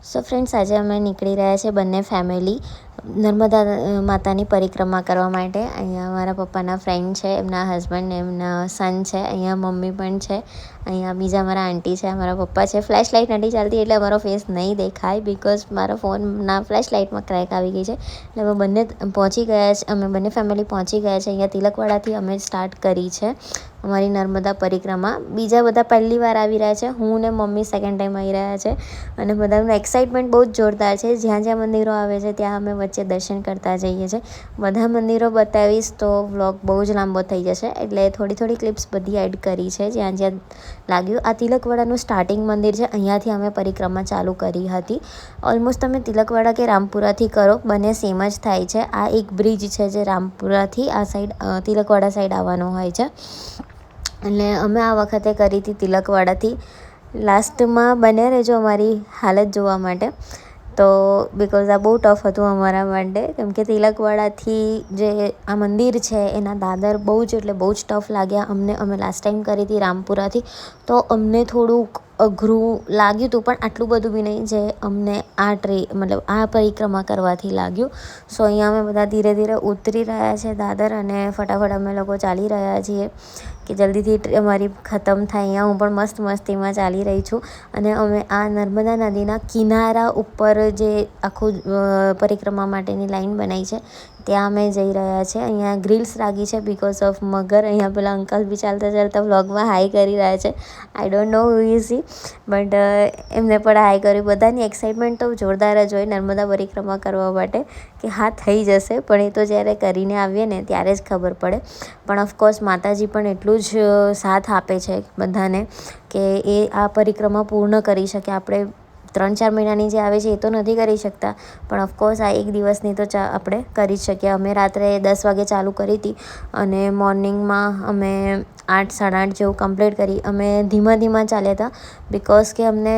So friends, આજે અમે નીકળી રહ્યા છે બંને ફેમિલી નર્મદા માતાની પરિક્રમા કરવા માટે. અહીંયા મારા પપ્પાના ફ્રેન્ડ છે, એમના હસબન્ડ ને એમના સન છે. અહીંયા મમ્મી પણ છે. અહીંયા બીજા મારા આંટી છે, મારા પપ્પા છે. ફ્લેશ લાઇટ નથી ચાલતી એટલે અમારો ફેસ નહીં દેખાય બિકોઝ મારા ફોનના ફ્લેશ લાઇટમાં ક્રેક આવી ગઈ છે. એટલે અમે બંને પહોંચી ગયા છે. અમે બંને ફેમિલી પહોંચી ગયા છે. અહીંયા તિલકવાડાથી અમે સ્ટાર્ટ કરી છે અમારી નર્મદા પરિક્રમા. બીજા બધા પહેલી વાર આવી રહ્યા છે. હું ને મમ્મી સેકન્ડ ટાઈમ આવી રહ્યા છે અને બધાનું એક્સાઇટમેન્ટ બહુ જ જોરદાર છે. જ્યાં જ્યાં મંદિરો આવે છે ત્યાં અમે વચ્ચે દર્શન કરતા જઈએ છીએ. બધા મંદિરો બતાવીશ તો વ્લોગ બહુ જ લાંબો થઈ જશે, એટલે થોડી ક્લિપ્સ બધી એડ કરી છે જ્યાં જ્યાં લાગ્યું. આ તિલકવાડાનું સ્ટાર્ટિંગ મંદિર છે. અહીંયાથી અમે પરિક્રમા ચાલુ કરી હતી. ઓલમોસ્ટ તમે તિલકવાડા કે રામપુરાથી કરો, બંને સેમ જ થાય છે. આ એક બ્રિજ છે જે રામપુરાથી આ સાઈડ તિલકવાડા સાઈડ આવવાનો હોય છે. એટલે અમે આ વખતે કરી હતી તિલકવાડાથી. લાસ્ટમાં બન્યા રહેજો અમારી હાલત જોવા માટે. તો બિકોઝ આ બહુ ટફ હતું અમારા માટે, કેમ કે તિલકવાડાથી જે આ મંદિર છે એના દાદર બહુ જ એટલે બહુ જ ટફ લાગ્યા અમને. અમે લાસ્ટ ટાઈમ કરી હતી રામપુરાથી, તો અમને થોડુંક અઘરું લાગ્યું હતું, પણ આટલું બધું બી નહીં જે અમને આ પરિક્રમા કરવાથી લાગ્યું. સો અહીંયા અમે બધા ધીરે ધીરે ઉતરી રહ્યા છે દાદર, અને ફટાફટ અમે લોકો ચાલી રહ્યા છીએ કે જલ્દીથી અમારી ખતમ થાય. અહીંયા હું પણ મસ્તીમાં ચાલી રહી છું. અને અમે આ નર્મદા નદીના કિનારા ઉપર જે આખું પરિક્રમા માટેની લાઈન બનાવી છે ત્યાં અમે જઈ રહ્યા છે. અહીંયા ગ્રીલ્સ લાગી છે બિકોઝ ઓફ મગર. અહીંયા પેલા અંકલ બી ચાલતા વ્લોગમાં હાઈ કરી રહ્યા છે. I don't know who is he, but એમને પણ હાઈ કર્યું. બધાની એક્સાઇટમેન્ટ તો જોરદાર જ હોય નર્મદા પરિક્રમા કરવા માટે કે હા થઈ જશે, પણ એ તો જ્યારે કરીને આવીએ ને ત્યારે જ ખબર પડે. પણ ઓફકોર્સ માતાજી પણ એટલું જ સાથ આપે છે બધાને કે એ આ પરિક્રમા પૂર્ણ કરી શકે. આપણે 3-4 મહિનાની જે આવે છે એ તો નથી કરી શકતા, પણ ઓફકોર્સ આ એક દિવસની તો આપણે કરી જ શકીએ. અમે રાત્રે 10 વાગે ચાલુ કરી હતી અને મોર્નિંગમાં અમે 8-8:30 જેવું કમ્પ્લીટ કરી. અમે ધીમા ચાલ્યા હતા બિકોઝ કે અમને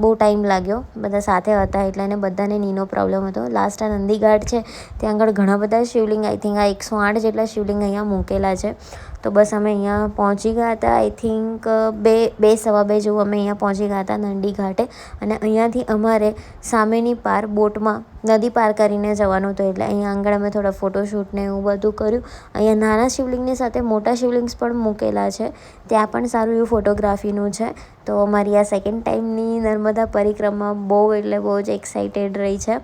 બહુ ટાઈમ લાગ્યો. બધા સાથે હતા એટલે, અને બધાને નીનો પ્રોબ્લેમ હતો. લાસ્ટ આ નંદીઘાટ છે ત્યાં આગળ ઘણા બધા શિવલિંગ, આઈ થિંક આ 108 જેટલા શિવલિંગ અહીંયા મૂકેલા છે. તો બસ અમે અહીંયા પહોંચી ગયા હતા. આઈ થિંક 2-2:15 જેવું અમે અહીંયા પહોંચી ગયા હતા નંદી ઘાટે. અને અહીંયાથી અમારે સામેની પાર બોટમાં નદી પાર કરીને જવાનું હતું. એટલે અહીંયા આગળ અમે થોડા ફોટોશૂટ ને એવું બધું કર્યું. અહીંયા નાના શિવલિંગની સાથે મોટા શિવલિંગ્સ પણ મૂકેલા છે, ત્યાં પણ સારું એવું ફોટોગ્રાફીનું છે. તો અમારી આ સેકન્ડ ટાઈમની નર્મદા પરિક્રમા બહુ એટલે બહુ જ એક્સાઇટેડ રહી છે.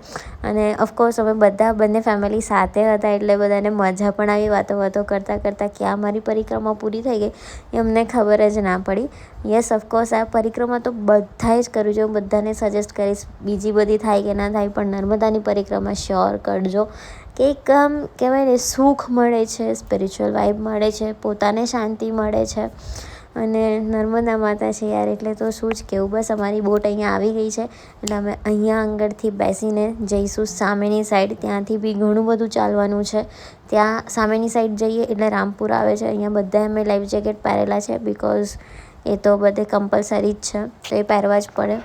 અને ઓફકોર્સ અમે બંને ફેમિલી સાથે હતા એટલે બધાને મજા પણ આવી. વાતો કરતાં ક્યાં અમારી પરિક્રમા પૂરી થઈ ગઈ એ અમને ખબર જ ના પડી. યસ, ઓફકોર્સ આ પરિક્રમા તો બધાએ જ કરવી જોઈએ. હું બધાને સજેસ્ટ કરીશ. બીજી બધી થાય કે ના થાય, પણ નર્મદાની પરિક્રમા શ્યોર કરજો. કે એક આમ કહેવાય ને સુખ મળે છે, સ્પિરિચ્યુઅલ વાઇબ મળે છે, પોતાને શાંતિ મળે છે. અને નર્મદા માતા છે યાર, એટલે તો શું જ કહેવું. બસ અમારી બોટ અહીંયા આવી ગઈ છે એટલે અમે અહીંયા આગળથી બેસીને જઈશું સામેની સાઈડ. ત્યાંથી બી ઘણું બધું ચાલવાનું છે. ત્યાં સામેની સાઈડ જઈએ એટલે રામપુર આવે છે. અહીંયા બધા અમે લાઈફ જેકેટ પહેરેલા છે બિકોઝ એ તો બધે કમ્પલસરી જ છે, તો એ પહેરવા જ પડે.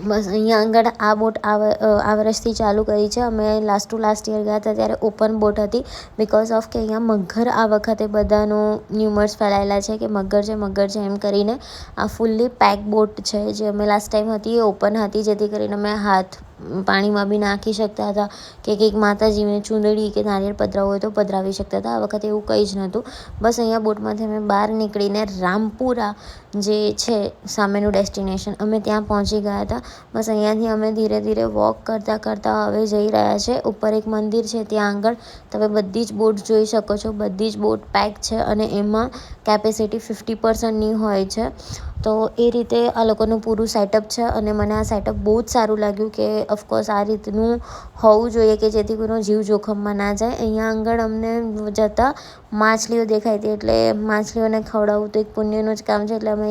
બસ અહીંયા આગળ આ બોટ આ વર્ષથી ચાલુ કરી છે. અમે લાસ્ટ યર ગયા હતા ત્યારે ઓપન બોટ હતી બિકોઝ ઓફ કે અહીંયા મગર આ વખતે બધાનું ન્યુમર્સ ફેલાયેલા છે કે મગર છે એમ કરીને. આ ફૂલ્લી પેક બોટ છે. જે અમે લાસ્ટ ટાઈમ હતી એ ઓપન હતી, જેથી કરીને અમે હાથ પાણીમાં બી નાખી શકતા હતા કે કંઈક માતાજીને ચૂંદડી કે નારિયેળ પધરાવવું હોય તો પધરાવી શકતા હતા. આ વખતે એવું કંઈ જ નહોતું. બસ અહીંયા બોટમાંથી અમે બહાર નીકળીને રામપુરા જે છે સામેનું ડેસ્ટિનેશન, અમે ત્યાં પહોંચી ગયા હતા. બસ અહીંયાથી અમે ધીરે ધીરે વોક કરતાં હવે જઈ રહ્યા છે. ઉપર એક મંદિર છે ત્યાં આગળ તમે બધી જ બોટ જોઈ શકો છો. બધી જ બોટ પેક છે અને એમાં કેપેસિટી 50%ની હોય છે. તો એ રીતે આ લોકોનું પૂરું સેટઅપ છે અને મને આ સેટઅપ બહુ જ સારું લાગ્યું કે ઓફકોર્સ આ રીતનું હોવું જોઈએ કે જેથી કોઈનો જીવ જોખમમાં ના જાય. અહીંયા આગળ અમને જતાં માછલીઓ દેખાઈ હતી, એટલે માછલીઓને ખવડાવવું તો એક પુણ્યનું જ કામ છે. એટલે અમે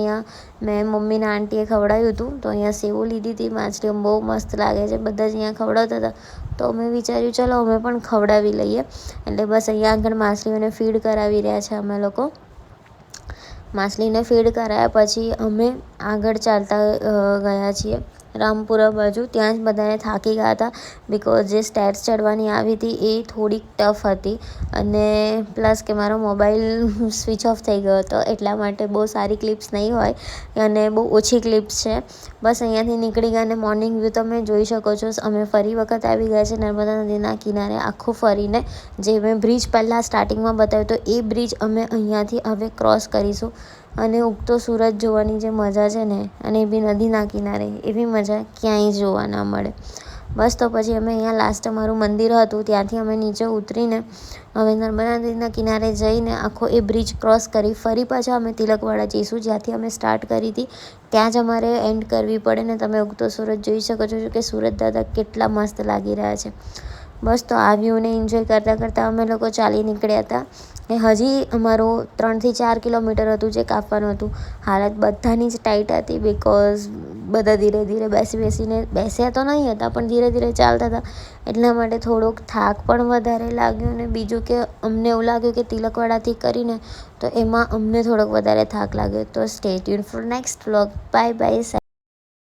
મેં મમ્મીના આંટીએ ખવડાવ્યું હતું, તો અહીંયા સેવો લીધી હતી. માછલીઓ બહુ મસ્ત લાગે છે, બધા જ અહીંયા ખવડાવતા હતા. તો અમે વિચાર્યું ચલો અમે પણ ખવડાવી લઈએ. એટલે બસ અહીંયા આગળ માછલીઓને ફીડ કરાવી રહ્યા છે અમે લોકો. માછલીને ફીડ કરાયા પછી અમે આગળ ચાલતા ગયા છીએ. રામપુરા બાજુ. ત્યાં જ બધાને થાકી ગયા હતા બિકોઝ જે સ્ટેર્સ ચડવાની આવી હતી એ થોડીક ટફ હતી અને પ્લસ કે મારો મોબાઈલ સ્વિચ ઓફ થઈ ગયો હતો એટલા માટે બહુ સારી ક્લિપ્સ નહીં હોય અને બહુ ઓછી ક્લિપ્સ છે. બસ અહીંયાથી નીકળી ગયા અને મોર્નિંગ વ્યૂ તમે જોઈ શકો છો. અમે ફરી વખત આવી ગયા છે નર્મદા નદીના કિનારે આખું ફરીને. જે મેં બ્રિજ પહેલાં સ્ટાર્ટિંગમાં બતાવ્યો તો એ બ્રિજ અમે અહીંયાથી હવે ક્રોસ કરીશું અને ઉગતો સૂરજ જોવાની જે મજા છે ને, અને એ બી નદીના કિનારે, એવી મજા ક્યાંય જોવા ના મળે. બસ તો પછી અમે અહીંયા લાસ્ટ અમારું મંદિર હતું ત્યાંથી અમે નીચે ઉતરીને હવે નર્મદા નદીના કિનારે જઈને આખો એ બ્રિજ ક્રોસ કરી ફરી પાછા અમે તિલકવાડા જઈશું જ્યાંથી અમે સ્ટાર્ટ કરી હતી. ત્યાં જ અમારે એન્ડ કરવી પડે ને તમે ઉગતો સૂરજ જોઈ શકો છો કે સુરત દાદા કેટલા મસ્ત લાગી રહ્યા છે. બસ તો આ વ્યૂને એન્જોય કરતાં કરતાં અમે લોકો ચાલી નીકળ્યા હતા. એ હજી અમારું 3 થી 4 કિલોમીટર હતું જે કાપવાનું હતું. હાલત બધાની જ ટાઈટ હતી બિકોઝ બધા ધીરે ધીરે બેસીને બેસ્યા તો નહીં હતા પણ ધીરે ધીરે ચાલતા હતા એટલા માટે થોડોક થાક પણ વધારે લાગ્યો. અને બીજું કે અમને એવું લાગ્યું કે તિલકવાડાથી કરીને તો એમાં અમને થોડોક વધારે થાક લાગ્યો. તો stay tune four next vlog. Bye bye.